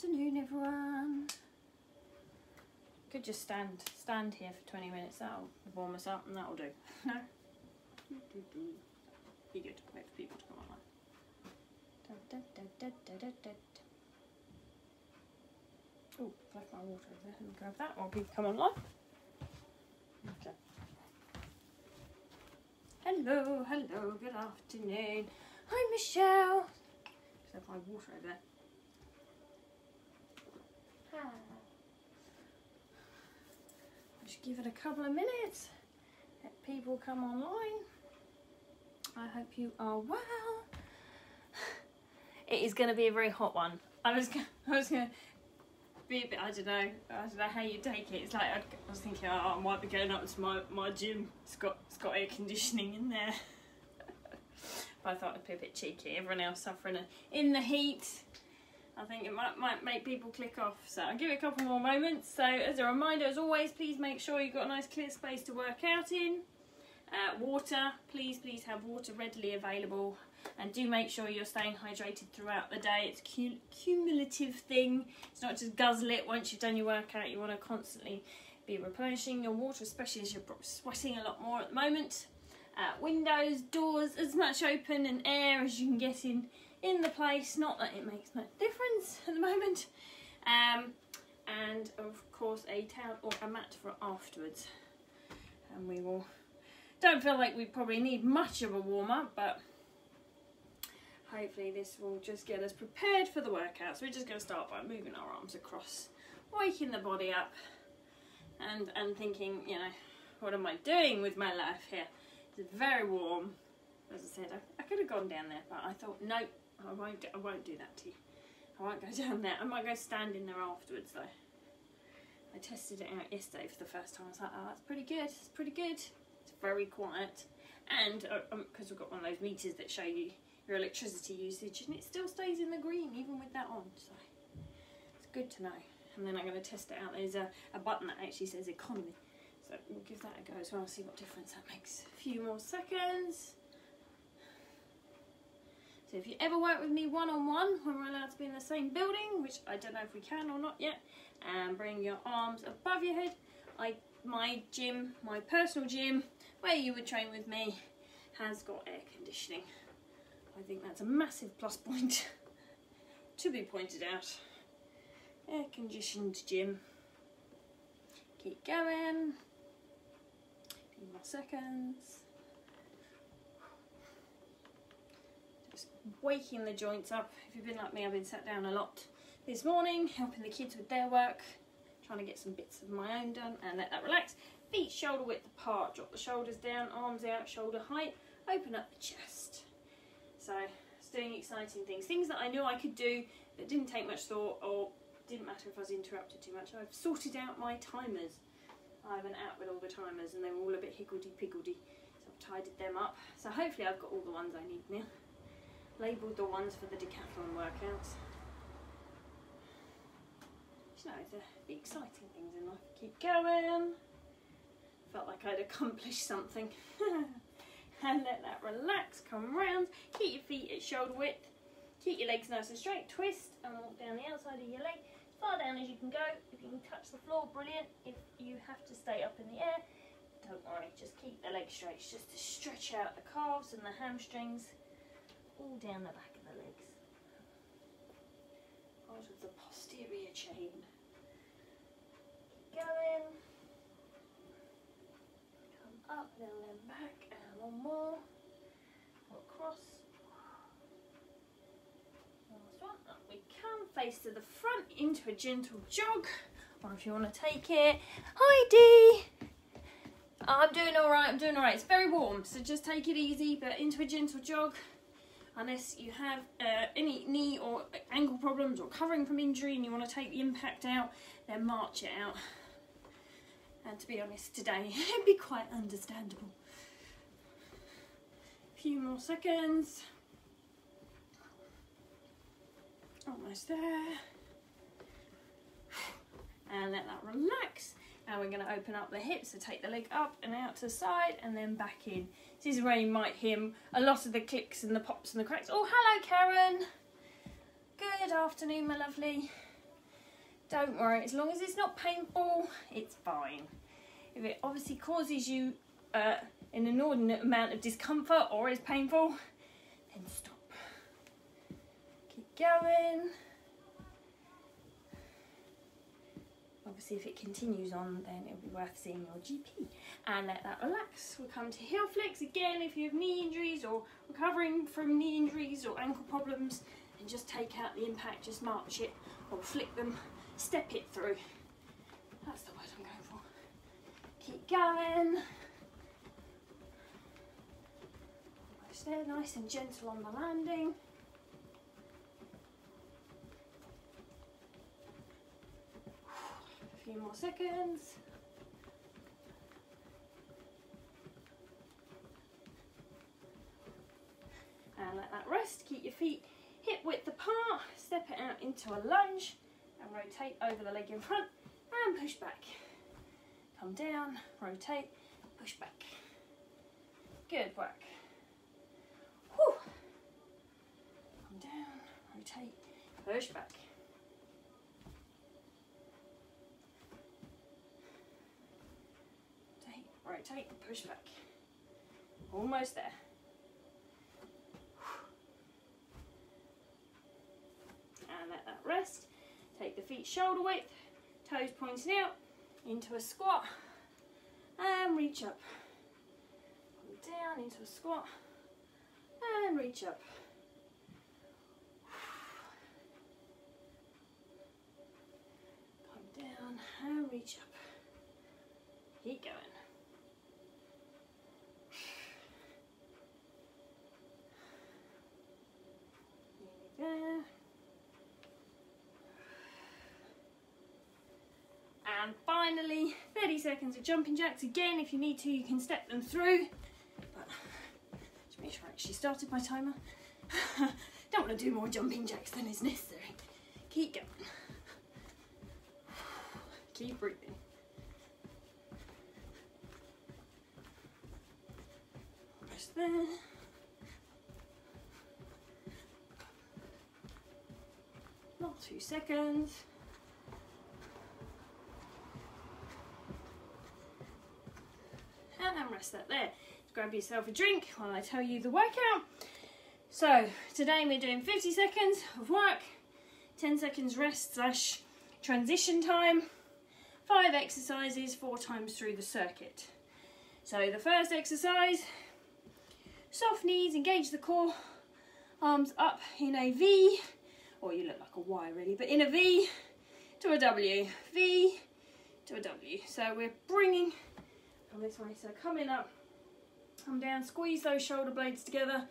afternoon, everyone. Could just stand here for 20 minutes. That'll warm us up, and that'll do. No. Be good. Wait for people to come online. Oh, I've left my water over there. Let me grab that while people come online. Okay. Hello, hello, good afternoon. Hi, Michelle. Just have my water over there. Hi. Just give it a couple of minutes. Let people come online. I hope you are well. It is going to be a very hot one. I was going to be a bit, I don't know how you take it. It's like I was thinking, oh, I might be going up to my gym. It's got air conditioning in there. But I thought I'd be a bit cheeky. Everyone else suffering in the heat. I think it might make people click off. So I'll give it a couple more moments. So as a reminder, as always, please make sure you've got a nice clear space to work out in. Water, please have water readily available, and do make sure you're staying hydrated throughout the day. It's a cumulative thing. It's not just guzzle it once you've done your workout. You want to constantly be replenishing your water, especially as you're sweating a lot more at the moment. Windows, doors, as much open and air as you can get in the place. Not that it makes much difference at the moment. And of course a towel or a mat for afterwards. And we will... Don't feel like we probably need much of a warm-up, but hopefully this will just get us prepared for the workout. So we're just going to start by moving our arms across, waking the body up, and thinking, you know, what am I doing with my life here? It's very warm. As I said, I could have gone down there, but I thought, no, I won't do that to you. I won't go down there. I might go stand in there afterwards, though. I tested it out yesterday for the first time. I was like, oh, that's pretty good. It's pretty good. It's very quiet, and because we've got one of those meters that show you your electricity usage, and it still stays in the green even with that on, so it's good to know. And then I'm going to test it out. There's a button that actually says economy, so we'll give that a go as well, see what difference that makes. A few more seconds. So if you ever work with me one-on-one when we're allowed to be in the same building, which I don't know if we can or not yet, and bring your arms above your head. My gym, my personal gym, where you would train with me, has got air conditioning. I think that's a massive plus point to be pointed out. Air conditioned gym. Keep going. A few more seconds. Just waking the joints up. If you've been like me, I've been sat down a lot this morning, helping the kids with their work. Trying to get some bits of my own done and let that relax. Feet shoulder width apart, drop the shoulders down, arms out, shoulder height, open up the chest. So it's doing exciting things that I knew I could do that didn't take much thought, or didn't matter if I was interrupted too much. I've sorted out my timers. I went out with all the timers and they were all a bit higgledy-piggledy, so I've tidied them up. So hopefully I've got all the ones I need now. Labelled the ones for the decathlon workouts. You know, the exciting things in life. Keep going. Felt like I'd accomplished something. And let that relax, come round. Keep your feet at shoulder width. Keep your legs nice and straight. Twist and walk down the outside of your leg. As far down as you can go. If you can touch the floor, brilliant. If you have to stay up in the air, don't worry. Just keep the legs straight. It's just to stretch out the calves and the hamstrings. All down the back of the legs. Part of the posterior chain. Going, come up, then back, and one more, across, last one, up we come, face to the front, into a gentle jog, or if you want to take it, hi Dee, I'm doing alright, it's very warm, so just take it easy, but into a gentle jog, unless you have any knee or ankle problems or covering from injury and you want to take the impact out, then march it out. And to be honest, today it'd be quite understandable. A few more seconds. Almost there. And let that relax. Now we're going to open up the hips, so take the leg up and out to the side and then back in. This is where you might hear a lot of the clicks and the pops and the cracks. Oh, hello Karen. Good afternoon, my lovely. don't worry, as long as it's not painful, it's fine. If it obviously causes you an inordinate amount of discomfort or is painful, then stop. Keep going. Obviously, if it continues on, then it'll be worth seeing your GP. And let that relax. We'll come to heel flicks again. If you have knee injuries or recovering from knee injuries or ankle problems, and just take out the impact, just march it or flick them, step it through. That's the word I'm going for. Keep going. Almost there, nice and gentle on the landing. A few more seconds. And let that rest. Keep your feet hip width apart. Step it out into a lunge and rotate over the leg in front and push back. Come down, rotate, push back. Good work. Whew. Come down, rotate, push back. Rotate, push back. Almost there. And let that rest. Take the feet shoulder width, toes pointing out, into a squat, and reach up. Come down into a squat, and reach up. Come down and reach up. Keep going. There. And finally, 30 seconds of jumping jacks. Again, if you need to, you can step them through. But just make sure I actually started my timer. Don't want to do more jumping jacks than is necessary. Keep going. Keep breathing. Almost there. Not 2 seconds. And rest that there. Grab yourself a drink while I tell you the workout. So today we're doing 50 seconds of work, 10 seconds rest / transition time, 5 exercises 4 times through the circuit. So the first exercise, soft knees, engage the core, arms up in a V, or you look like a Y really, but in a V to a W, V to a W. So we're bringing from this way, so coming up, come down, squeeze those shoulder blades together,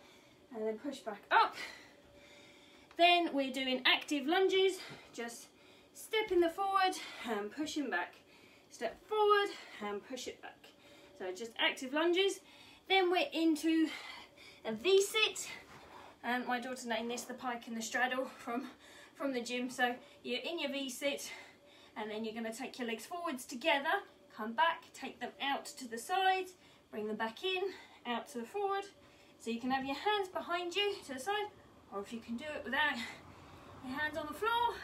and then push back up. Then we're doing active lunges, just stepping the forward and pushing back. Step forward and push it back. So just active lunges. Then we're into a V-sit. And my daughter named this the Pike and the Straddle from the gym. So you're in your V-sit, and then you're going to take your legs forwards together, come back, take them out to the sides, bring them back in, out to the forward. So you can have your hands behind you to the side, or if you can do it without your hands on the floor,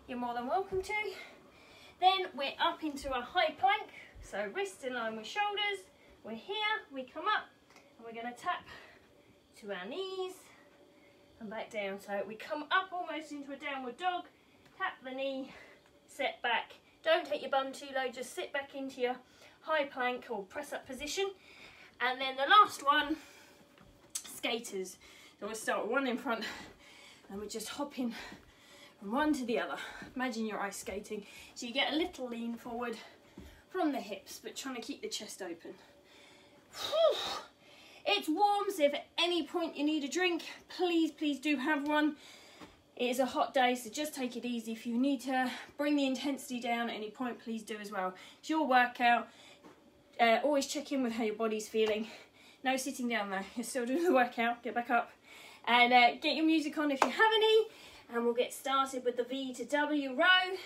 you're more than welcome to. Then we're up into a high plank, so wrists in line with shoulders. We're here, we come up, and we're going to tap to our knees and back down. So we come up almost into a downward dog, tap the knee, set back. Don't take your bum too low, just sit back into your high plank or press up position. And then the last one, skaters. So we'll start with one in front, and we're just hopping from one to the other. Imagine you're ice skating. So you get a little lean forward from the hips, but trying to keep the chest open. It's warm, so if at any point you need a drink, please do have one. It is a hot day, so just take it easy. If you need to bring the intensity down at any point, please do as well. It's your workout. Always check in with how your body's feeling. No sitting down though, you're still doing the workout. Get back up and get your music on if you have any, and we'll get started with the V to W row,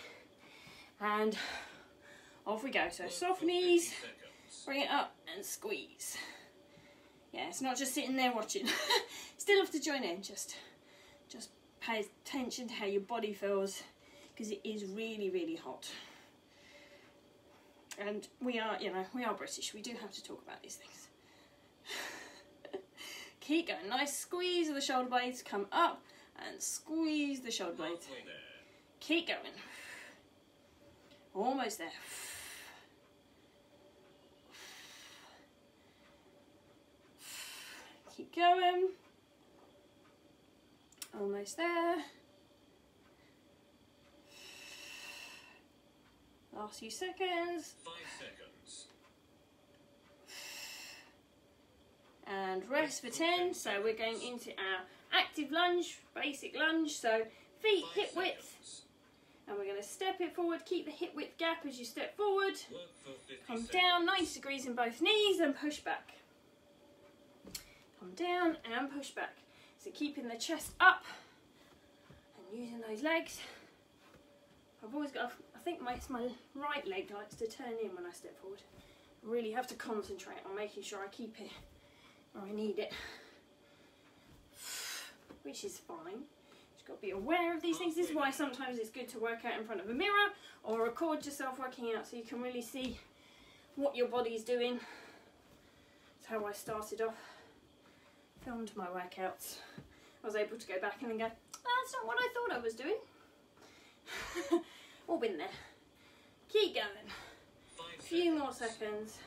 and off we go. So soft knees, bring it up and squeeze. Yeah, it's not just sitting there watching. Still have to join in, just pay attention to how your body feels. because it is really, really hot. And we are, you know, we are British. We do have to talk about these things. Keep going. Nice squeeze of the shoulder blades. Come up and squeeze the shoulder blades. Keep going. Almost there. Keep going. Almost there. Last few seconds. 5 seconds. And rest for 10. So we're going into our active lunge, basic lunge. So feet hip width. And we're going to step it forward. Keep the hip width gap as you step forward. Come down 90 degrees in both knees and push back. Come down and push back. So keeping the chest up and using those legs. I've always got, I think it's my right leg likes to turn in when I step forward. I really have to concentrate on making sure I keep it where I need it, which is fine. You've got to be aware of these things. This is why sometimes it's good to work out in front of a mirror or record yourself working out so you can really see what your body's doing. That's how I started off. Filmed my workouts. I was able to go back and then go, oh, that's not what I thought I was doing. All been there. Keep going. A few more seconds.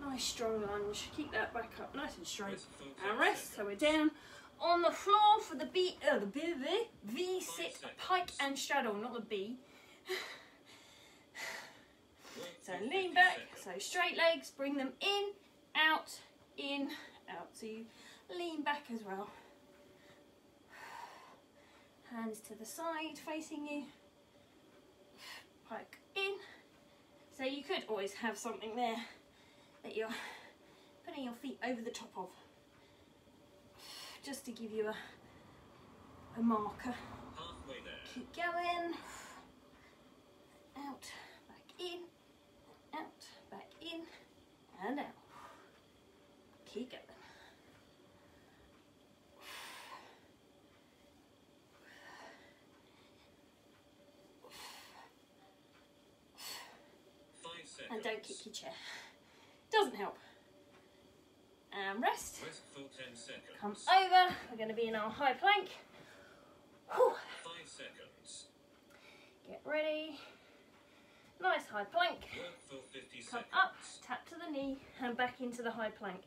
Nice strong lunge. Keep that back up nice and straight. And rest. So we're down on the floor for the V sit, pike and straddle, not the B. So lean back. So straight legs. Bring them in, out, in, out. So you lean back as well. Hands to the side facing you. Pike in. So you could always have something there that you're putting your feet over the top of, just to give you a marker. Halfway there. Keep going. Out, back in, out, back in, and out. Keep going. And don't kick your chair. Doesn't help. And rest. Rest for 10 seconds. Come over. We're going to be in our high plank. Whew. 5 seconds. Get ready. Nice high plank. Work for 50 Come seconds. up, tap to the knee, and back into the high plank.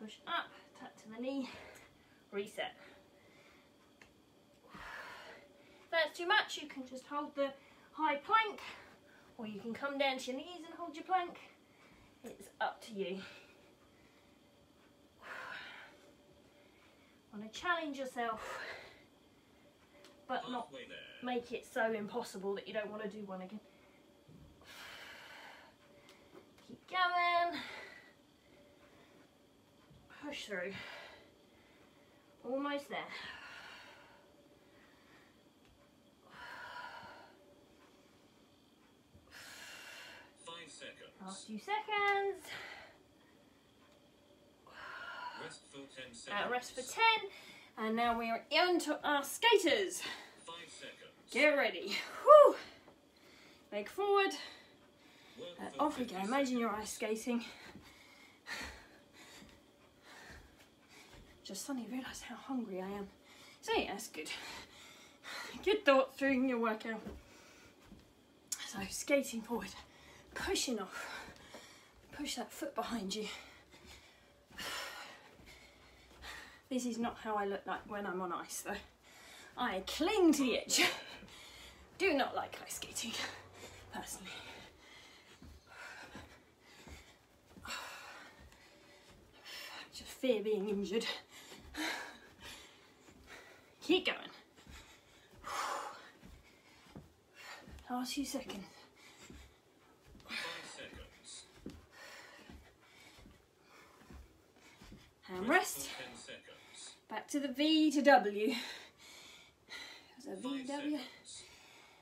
Push up, tap to the knee, reset. If that's too much, you can just hold the high plank, or you can come down to your knees and hold your plank. It's up to you. Want to challenge yourself, but not make it so impossible that you don't want to do one again. Keep going. Push through. Almost there. Last few seconds. Rest for 10 seconds. Rest for 10. And now we are on to our skaters. 5 seconds. Get ready. Whew. Leg forward. Work Off we go. Imagine you're ice skating. Just suddenly realised how hungry I am. So yeah, that's good. Good thought during your workout. So skating forward. Pushing off. Push that foot behind you. This is not how I look like when I'm on ice though. I cling to the edge. Do not like ice skating, personally. Just fear being injured. Keep going. Last few seconds. 5 seconds. And rest. 10 seconds. Back to the V to W. So 5 V, W. seconds.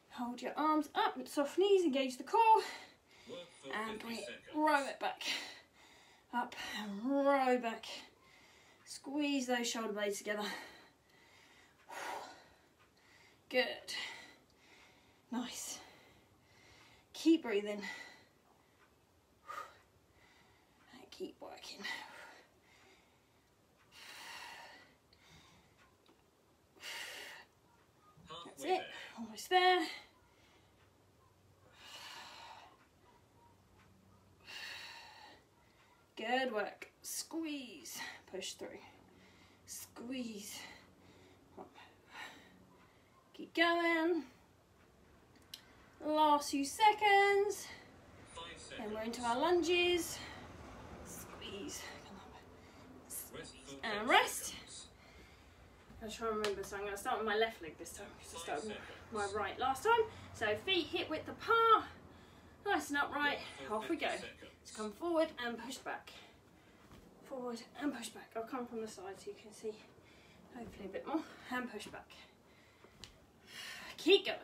Hold your arms up with soft knees, engage the core. Work for And 50 we seconds. row it back. Up and row back. Squeeze those shoulder blades together. Good. Nice. Keep breathing. And keep working. That's it. Almost there. Good work. Squeeze. Push through. Squeeze. Up. Keep going. Last few seconds. 5 seconds. Then we're into our lunges. Squeeze. Come up. Rest for And 10 rest. seconds. I'm trying to remember, so I'm going to start with my left leg this time because I 5 started with seconds. my right last time. So feet hip width apart, nice and upright. For Off we 50 go. seconds. Let's come forward and push back. Forward and push back. I'll come from the side so you can see hopefully a bit more. And push back. Keep going.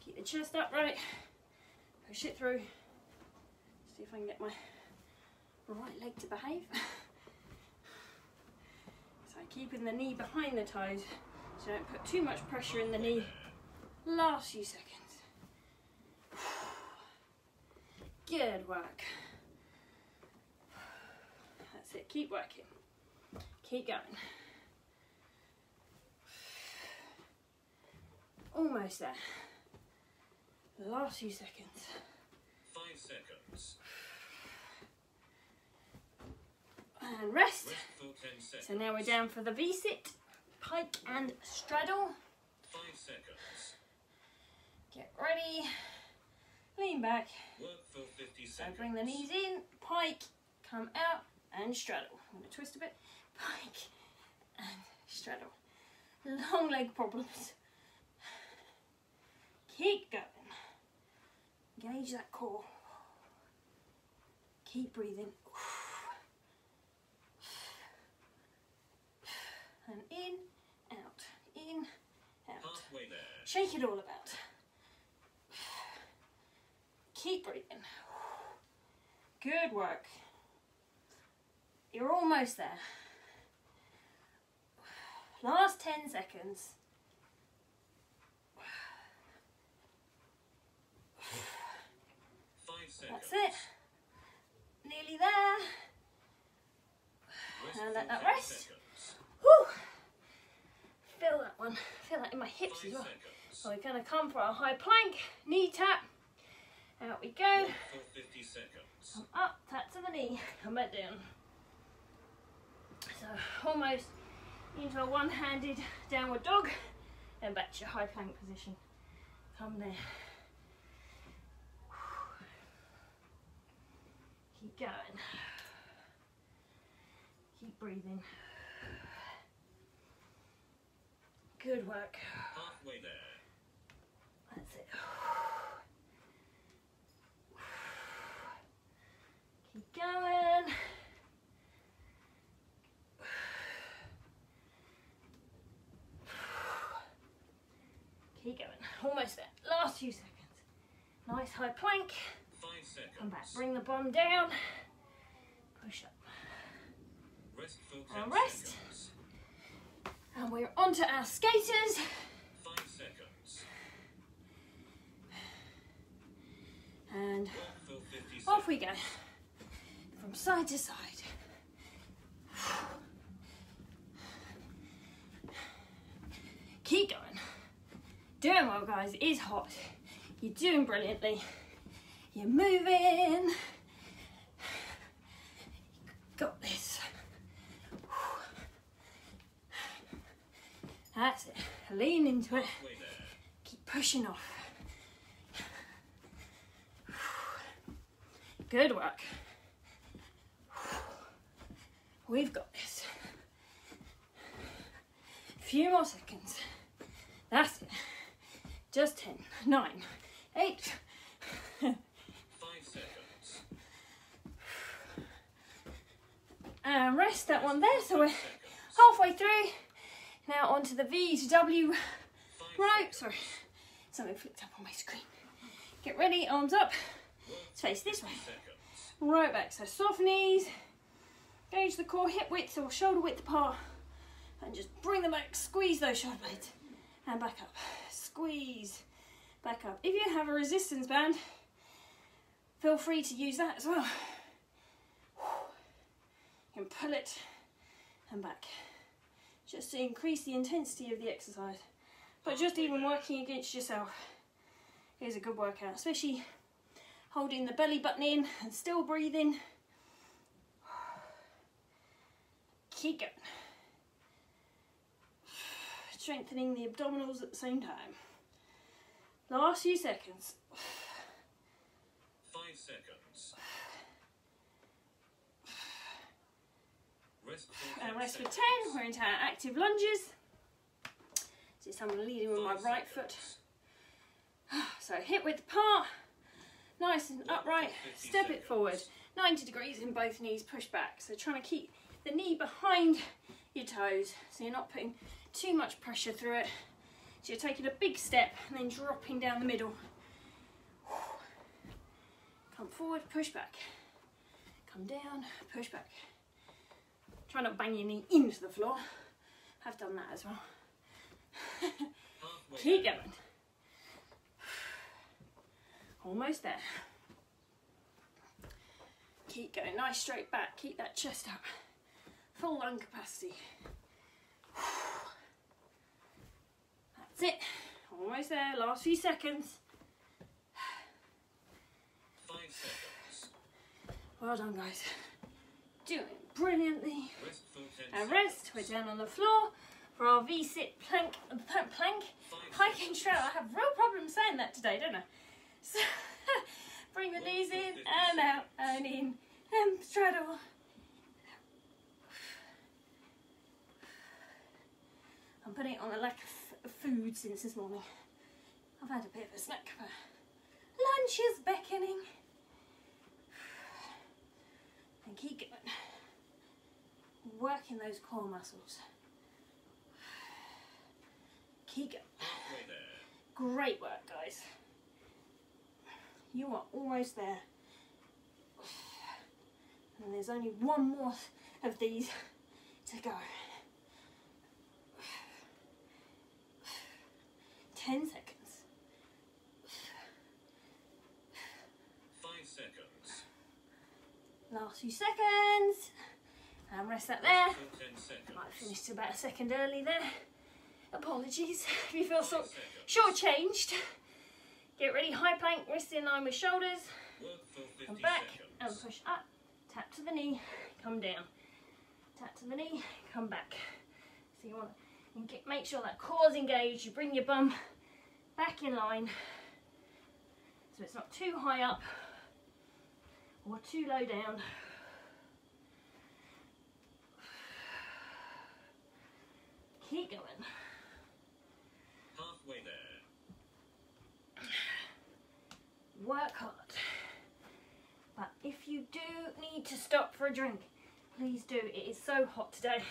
Keep the chest upright. Push it through. See if I can get my right leg to behave. So keeping the knee behind the toes so don't put too much pressure in the knee. Last few seconds. Good work. That's it. Keep working. Keep going. Almost there. Last few seconds. 5 seconds. And rest. Rest for 10 seconds. So now we're down for the V-sit, pike and straddle. 5 seconds. Get ready. Lean back. Work for 50 So seconds. bring the knees in, pike, come out and straddle. I'm going to twist a bit. Pike and straddle. Long leg problems. Keep going. Engage that core. Keep breathing. And in, out, in, out. Halfway there. Shake it all about. Keep breathing. Good work. You're almost there. Last 10 seconds. 5 seconds. That's it. Nearly there. Rest And let for that 10 rest. seconds. Whew. Feel that one. Feel that in my hips 5 as well. seconds. So we're going to come for our high plank. Knee tap. Out we go. Work for 50 seconds. Come up, tap to the knee, come back down. So almost into a one-handed downward dog and back to your high plank position. Come there. Keep going. Keep breathing. Good work. Halfway there. That's it. Keep going. Keep going. Almost there. Last few seconds. Nice high plank. 5 seconds. Come back. Bring the bum down. Push up. Rest for 10 And rest. seconds. And we're onto our skaters. 5 seconds. And Work for 50 seconds. off we go. From side to side. Keep going. Doing well, guys. It is hot. You're doing brilliantly. You're moving. Got this. That's it. Lean into it. Halfway there. Keep pushing off. Good work. We've got this. Few more seconds. That's it. Just 10, 9, 8. 5 seconds. And rest that one there. So we're halfway through. Now onto the V to W row. Sorry, something flicked up on my screen. Get ready, arms up. Let's face this way. Seconds. Right back. So soft knees. Gauge the core, hip width or shoulder width apart. And just bring them back. Squeeze those shoulder blades. And back up. Squeeze. back up. If you have a resistance band, feel free to use that as well. You can pull it and back, just to increase the intensity of the exercise. But just even working against yourself is a good workout, especially holding the belly button in and still breathing. Keep going. Strengthening the abdominals at the same time. Last few seconds. 5 seconds. Rest for 10 And rest for 10. seconds. We're into our active lunges. See someone leading with my 5 right foot. seconds. So hip width apart, nice and upright, step it forward, 90 degrees in both knees, push back. So trying to keep the knee behind your toes, so you're not putting too much pressure through it. So you're taking a big step and then dropping down the middle. Come forward, push back. Come down, push back. Try not bang your knee into the floor. I've done that as well. Halfway Keep there. going. Almost there. Keep going, nice straight back, keep that chest up. Full lung capacity. That's it. Almost there, last few seconds. 5 seconds. Well done, guys. Doing brilliantly. Rest for 10 And seconds. rest, we're down on the floor for our V-sit plank, Pike and Straddle. I have real problems saying that today, don't I? So, bring the knees in and out and in and straddle. I'm putting it on the lack of food since this morning. I've had a bit of a snack, but lunch is beckoning. And keep going. Working those core muscles. Keep going. Halfway there. Great work, guys. You are almost there. And there's only one more of these to go. 10 seconds. 5 seconds. Last few seconds. And rest that there. Rest for 10 seconds. Might have finished about a second early there. Apologies if you feel 5 so seconds. shortchanged. Get ready, high plank, wrists in line with shoulders. Work for 50 Come back seconds. and push up. Tap to the knee, come down. Tap to the knee, come back. So you want to make sure that core's engaged. You bring your bum back in line, so it's not too high up or too low down. Keep going. Halfway there. Work hard. But if you do need to stop for a drink, please do. It is so hot today.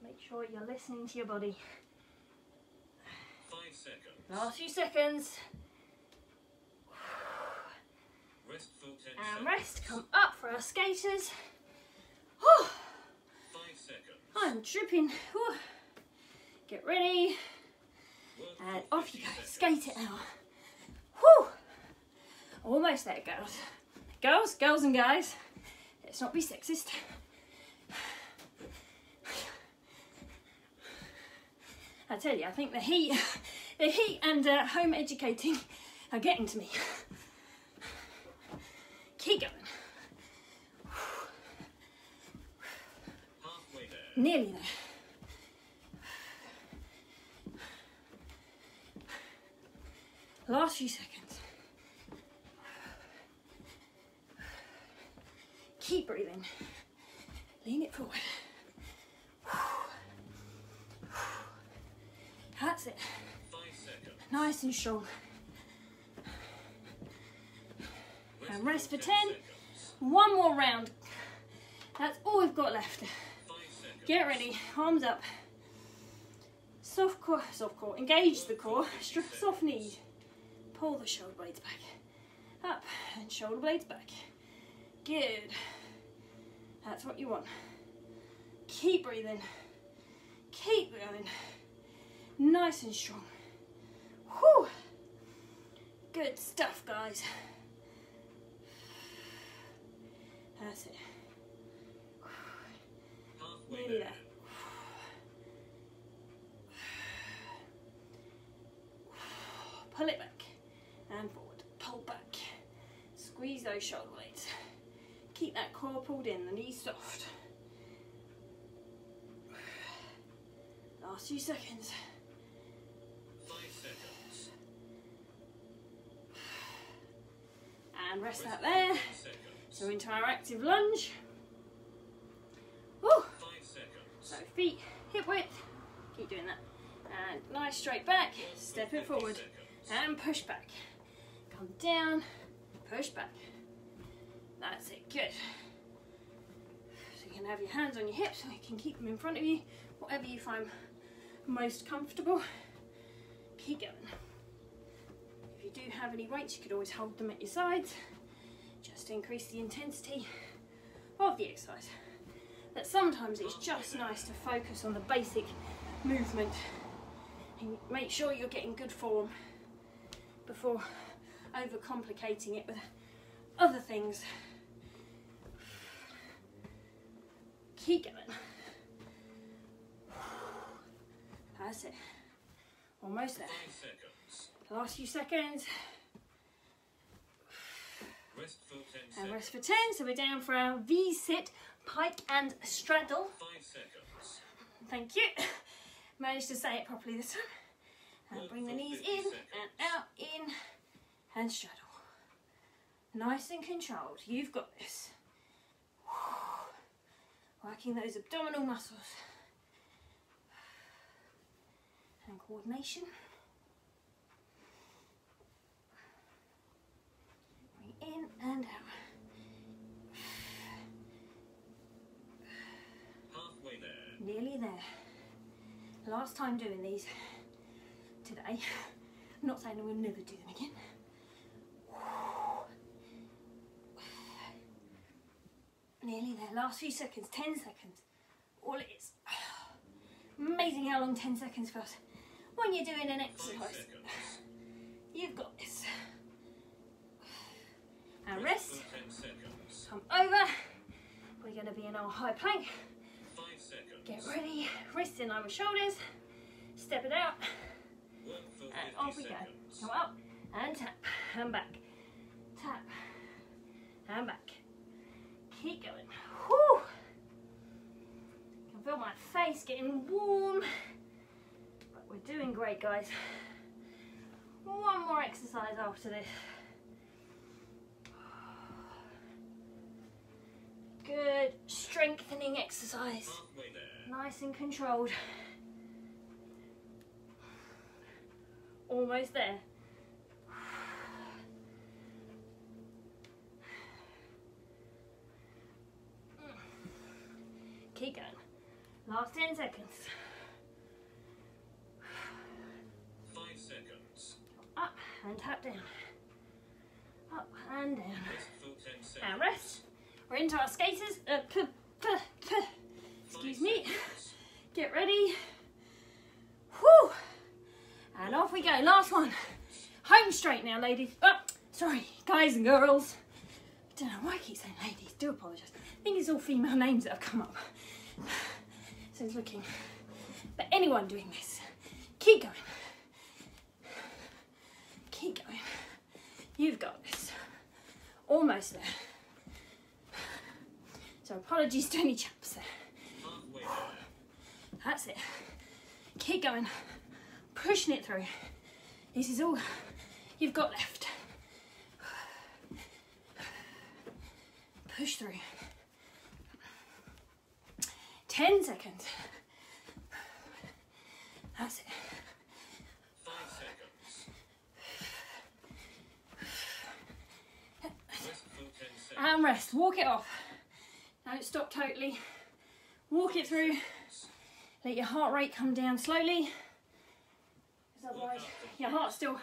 Make sure you're listening to your body. 5 seconds. Last few seconds. Rest for 10 And seconds. rest. Come up for our skaters. Whew. 5 seconds. I'm dripping. Whew. Get ready. Work And for off you 50 go. seconds. Skate it out. Whew. Almost there, girls. Girls and guys. Let's not be sexist. I tell you, I think the heat and home educating are getting to me. Keep going. Halfway there. Nearly there. Last few seconds. Keep breathing. Lean it forward. That's it. 5 seconds. Nice and strong. And rest for 10. seconds. One more round. That's all we've got left. 5 seconds. Get ready. Arms up. Soft core. Engage the core. Soft knees. Pull the shoulder blades back. Up and shoulder blades back. Good. That's what you want. Keep breathing. Keep going. Nice and strong. Whew. Good stuff, guys. That's it. Nearly there. Pull it back and forward. Pull back. Squeeze those shoulder blades. Keep that core pulled in, the knees soft. Last few seconds. 5 seconds. And rest that there. 10 seconds. So into our active lunge. Woo. 5 seconds. So feet hip width. Keep doing that. And nice straight back. Step it forward. And push back. Come down. Push back. That's it. Good. So you can have your hands on your hips, or you can keep them in front of you. Whatever you find most comfortable. Keep going. If you do have any weights, you could always hold them at your sides, just to increase the intensity of the exercise. But sometimes it's just nice to focus on the basic movement and make sure you're getting good form before overcomplicating it with other things. Keep going. That's it. Almost there. 5 seconds. Last few seconds. Rest for 10 And seconds. rest for 10. So we're down for our V-sit, pike and straddle. 5 seconds. Thank you. Managed to say it properly this time. And bring the knees in and out, in and straddle. Nice and controlled. You've got this. Working those abdominal muscles. And coordination. Bring in and out. Halfway there. Nearly there. Last time doing these today. I'm not saying I will never do them again. Nearly there. Last few seconds. 10 seconds. All it is. Amazing how long 10 seconds feels when you're doing an 5 exercise. seconds. You've got this. And rest. For 10 seconds. Come over. We're going to be in our high plank. 5 seconds. Get ready. Wrists in line with shoulders. Step it out. Work for 50 And off we go. seconds. Come up and tap and back. Tap and back. Keep going. Whew. Can feel my face getting warm. But we're doing great, guys. One more exercise after this. Good strengthening exercise. Halfway there. Nice and controlled. Almost there. Keep going. Last 10 seconds. 5 seconds. Up and tap down. Up and down. Rest for 10 seconds. And rest. We're into our skaters. Excuse me. Get ready. Whew. And off we go. Last one. Home straight now, ladies. Oh, sorry, guys and girls. I don't know why I keep saying ladies. Do apologise. I think it's all female names that have come up since looking. But anyone doing this, keep going. Keep going. You've got this. Almost there. So apologies to any chaps there. Halfway there. That's it. Keep going. Pushing it through. This is all you've got left. Push through. 10 seconds. That's it. 5 seconds. Rest for 10 seconds. And rest. Walk it off. Don't stop totally. Walk it through. Let your heart rate come down slowly. Because otherwise your heart's still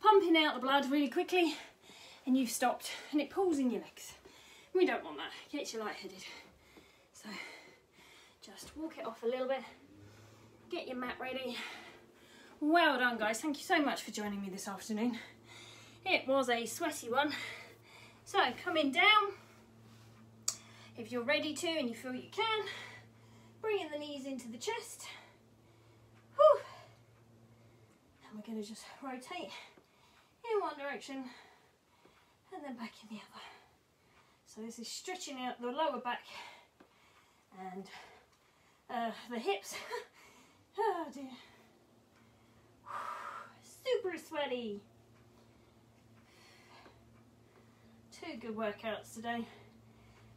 pumping out the blood really quickly and you've stopped and it pulls in your legs. We don't want that. Gets you lightheaded. So just walk it off a little bit. Get your mat ready. Well done, guys. Thank you so much for joining me this afternoon. It was a sweaty one. So coming down, if you're ready to and you feel you can, bringing the knees into the chest. Whew. And we're going to just rotate in one direction and then back in the other. So this is stretching out the lower back and the hips. Oh dear. Super sweaty. 2 good workouts today.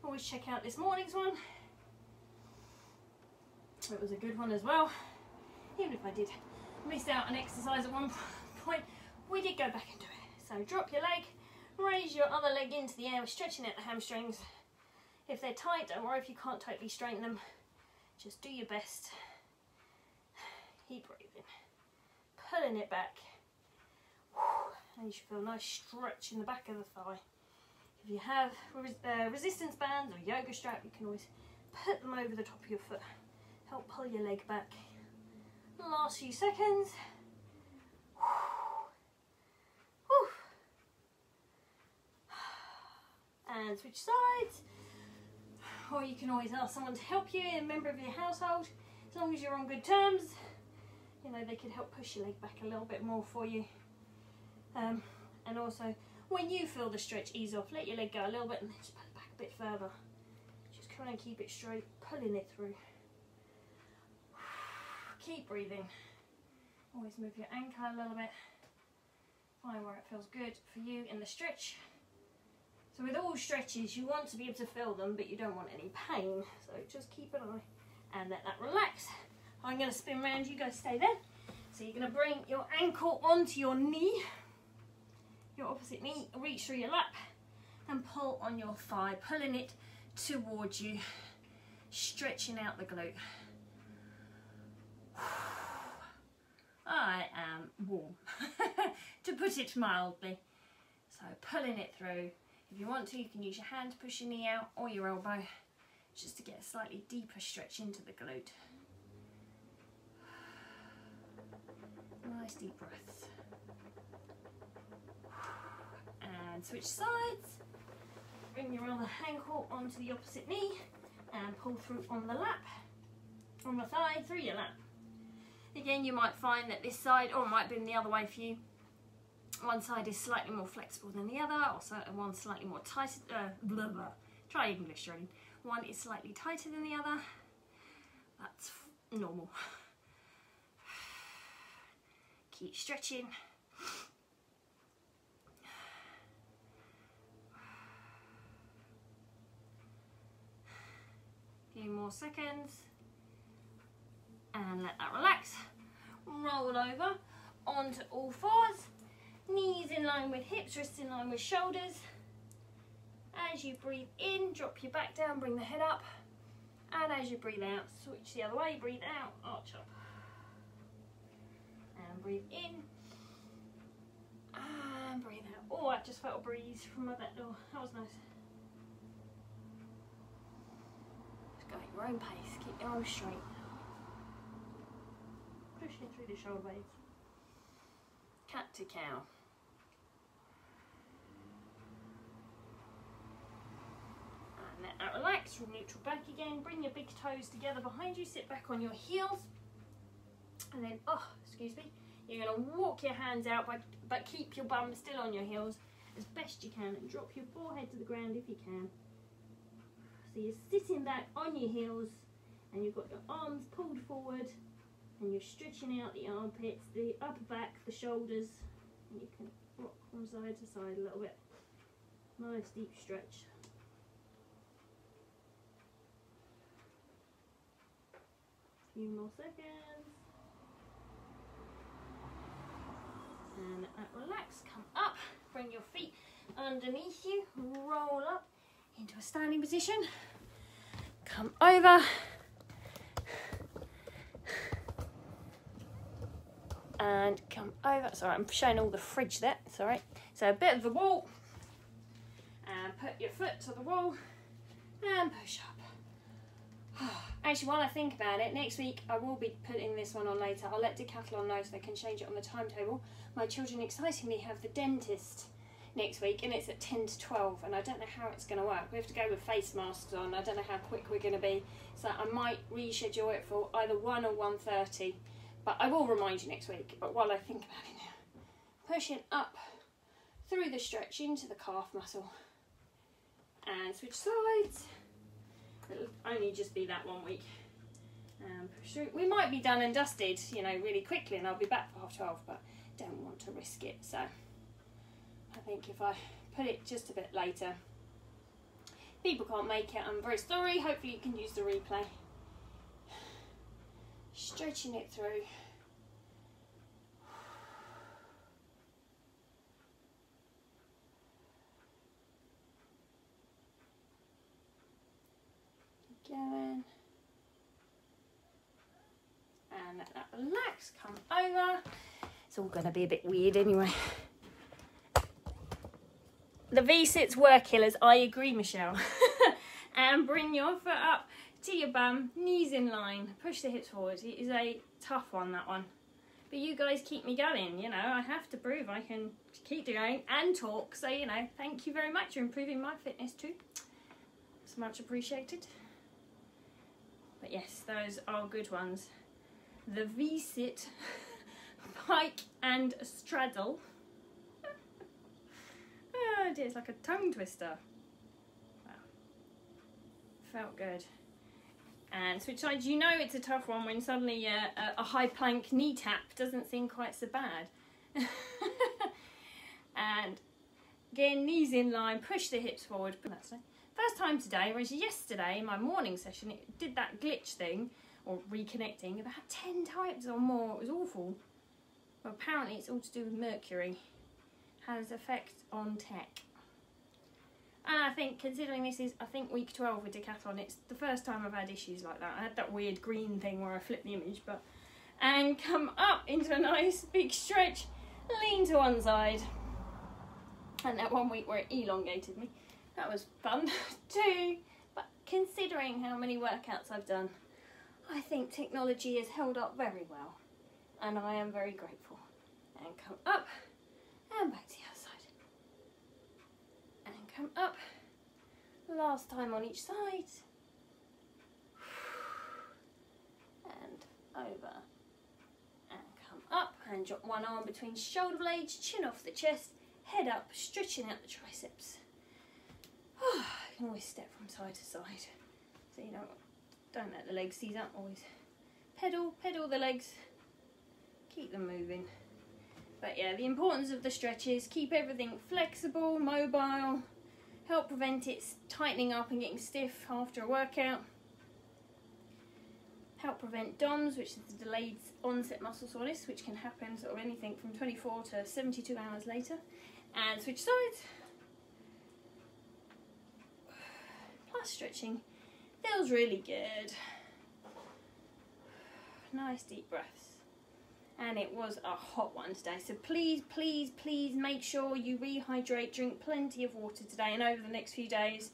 Always check out this morning's one. It was a good one as well. Even if I did miss out an exercise at one point, we did go back and do it. So drop your leg, raise your other leg into the air, stretching out the hamstrings. If they're tight, don't worry if you can't totally straighten them. Just do your best. Keep breathing. Pulling it back. And you should feel a nice stretch in the back of the thigh. If you have resistance bands or yoga strap, you can always put them over the top of your foot. Help pull your leg back. Last few seconds. And switch sides. Or you can always ask someone to help you, a member of your household, as long as you're on good terms. You know, they could help push your leg back a little bit more for you. And also, when you feel the stretch ease off, let your leg go a little bit and then just pull it back a bit further. Just try and keep it straight, pulling it through. Keep breathing. Always move your ankle a little bit. Find where it feels good for you in the stretch. So with all stretches, you want to be able to feel them, but you don't want any pain. So just keep an eye and let that relax. I'm going to spin around, you guys stay there. So you're going to bring your ankle onto your knee, your opposite knee, reach through your lap and pull on your thigh, pulling it towards you, stretching out the glute. I am warm, to put it mildly. So pulling it through. If you want to, you can use your hand to push your knee out or your elbow, just to get a slightly deeper stretch into the glute. Nice deep breaths. And switch sides. Bring your other ankle onto the opposite knee and pull through on the lap, on the thigh, through your lap. Again, you might find that this side, or it might be the other way for you, one side is slightly more flexible than the other, or one slightly more tight, blah, blah. Try English, really. One is slightly tighter than the other. That's normal. Keep stretching. A few more seconds. And let that relax. Roll over onto all fours. Knees in line with hips, wrists in line with shoulders. As you breathe in, drop your back down, bring the head up. And as you breathe out, switch the other way, breathe out, arch up. And breathe in. And breathe out. Oh, I just felt a breeze from my back door. That was nice. Just go at your own pace, keep your arms straight. Pushing through the shoulder blades. Cat to cow. And let that relax from neutral back again. Bring your big toes together behind you. Sit back on your heels. And then, excuse me. You're going to walk your hands out, but keep your bum still on your heels as best you can. And drop your forehead to the ground if you can. So you're sitting back on your heels. And you've got your arms pulled forward. And you're stretching out the armpits, the upper back, the shoulders, and you can rock from side to side a little bit. Nice deep stretch. A few more seconds. And let that relax, come up, bring your feet underneath you, roll up into a standing position, come over. And come over. Sorry, I'm showing all the fridge there. Sorry. So a bit of the wall. And put your foot to the wall. And push up. Actually, while I think about it, next week I will be putting this one on later. I'll let Decathlon know so they can change it on the timetable. My children excitingly have the dentist next week, and it's at 10 to 12, and I don't know how it's going to work. We have to go with face masks on. I don't know how quick we're going to be, so I might reschedule it for either 1 or 1:30, but I will remind you next week. But while I think about it now, pushing up through the stretch into the calf muscle, and switch sides. It'll only just be that 1 week. Push through. We might be done and dusted, you know, really quickly, and I'll be back for 12:30, but don't want to risk it, so I think if I put it just a bit later, people can't make it, I'm very sorry. Hopefully you can use the replay. Stretching it through. Going. And let that relax, come over. It's all going to be a bit weird anyway. The V-sits were killers, I agree, Michelle. And bring your foot up to your bum, knees in line, push the hips forward. It is a tough one, that one. But you guys keep me going, you know, I have to prove I can keep going and talk. So, you know, thank you very much for improving my fitness too. It's much appreciated. But yes, those are good ones. The V-sit, Pike and Straddle. Oh dear, it's like a tongue twister. Wow. Felt good. And switch sides, you know it's a tough one when suddenly a high plank knee tap doesn't seem quite so bad. And again, knees in line, push the hips forward. That's it. First time today, whereas yesterday in my morning session it did that glitch thing, or reconnecting, about 10 times or more. It was awful. But apparently it's all to do with mercury. Has effect on tech. And I think, considering this is, I think week 12 with Decathlon, it's the first time I've had issues like that. I had that weird green thing where I flipped the image, but... And come up into a nice big stretch, lean to one side. And that 1 week where it elongated me. That was fun too. But considering how many workouts I've done, I think technology has held up very well. And I am very grateful. And come up, and back to the other side. And come up. Last time on each side. And over. And come up. And drop one arm between shoulder blades, chin off the chest, head up, stretching out the triceps. You can always step from side to side. So you don't let the legs seize up, always pedal the legs. Keep them moving. But yeah, the importance of the stretches, keep everything flexible, mobile, help prevent it tightening up and getting stiff after a workout. Help prevent DOMS, which is the delayed onset muscle soreness, which can happen sort of anything from 24 to 72 hours later. And switch sides. Plus stretching feels really good. Nice deep breaths. And it was a hot one today, so please, please, please make sure you rehydrate, drink plenty of water today and over the next few days.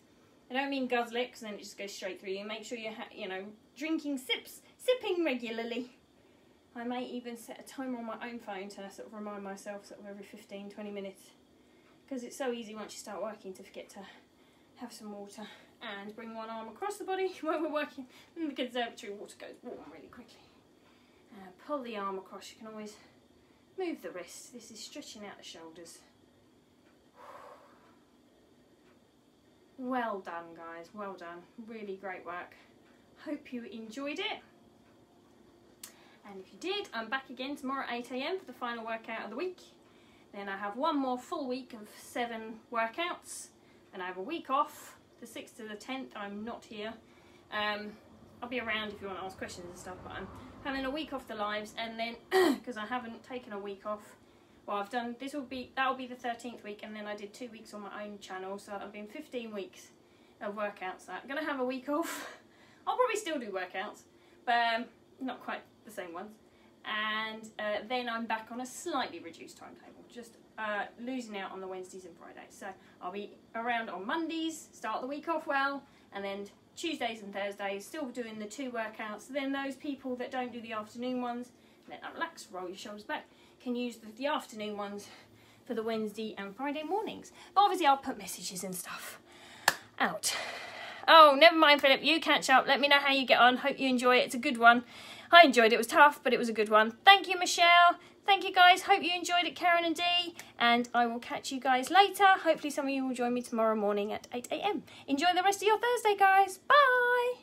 I don't mean guzzle it, because then it just goes straight through you. Make sure you're, drinking sipping regularly. I may even set a timer on my own phone to sort of remind myself sort of every 15-20 minutes, because it's so easy once you start working to forget to have some water. And bring one arm across the body when we're working in the conservatory. Water goes warm really quickly. Pull the arm across. You can always move the wrist. This is stretching out the shoulders. Well done, guys. Well done. Really great work. Hope you enjoyed it. And if you did, I'm back again tomorrow at 8 AM for the final workout of the week. Then I have one more full week of 7 workouts. And I have a week off. The 6th to the 10th, I'm not here. I'll be around if you want to ask questions and stuff, but I'm having a week off the lives, and then because I haven't taken a week off, well, I've done that'll be the 13th week, and then I did 2 weeks on my own channel, so I've been 15 weeks of workouts. So I'm gonna have a week off. I'll probably still do workouts, but not quite the same ones. And then I'm back on a slightly reduced timetable, just losing out on the Wednesdays and Fridays. So I'll be around on Mondays, start the week off well, and then Tuesdays and Thursdays, still doing the 2 workouts. Then those people that don't do the afternoon ones, let that relax, roll your shoulders back, can use the afternoon ones for the Wednesday and Friday mornings. But obviously I'll put messages and stuff out. Oh, never mind, Philip, you catch up. Let me know how you get on. Hope you enjoy it. It's a good one. I enjoyed it. It was tough, but it was a good one. Thank you, Michelle. Thank you, guys. Hope you enjoyed it, Karen and Dee. And I will catch you guys later. Hopefully some of you will join me tomorrow morning at 8 AM. Enjoy the rest of your Thursday, guys. Bye.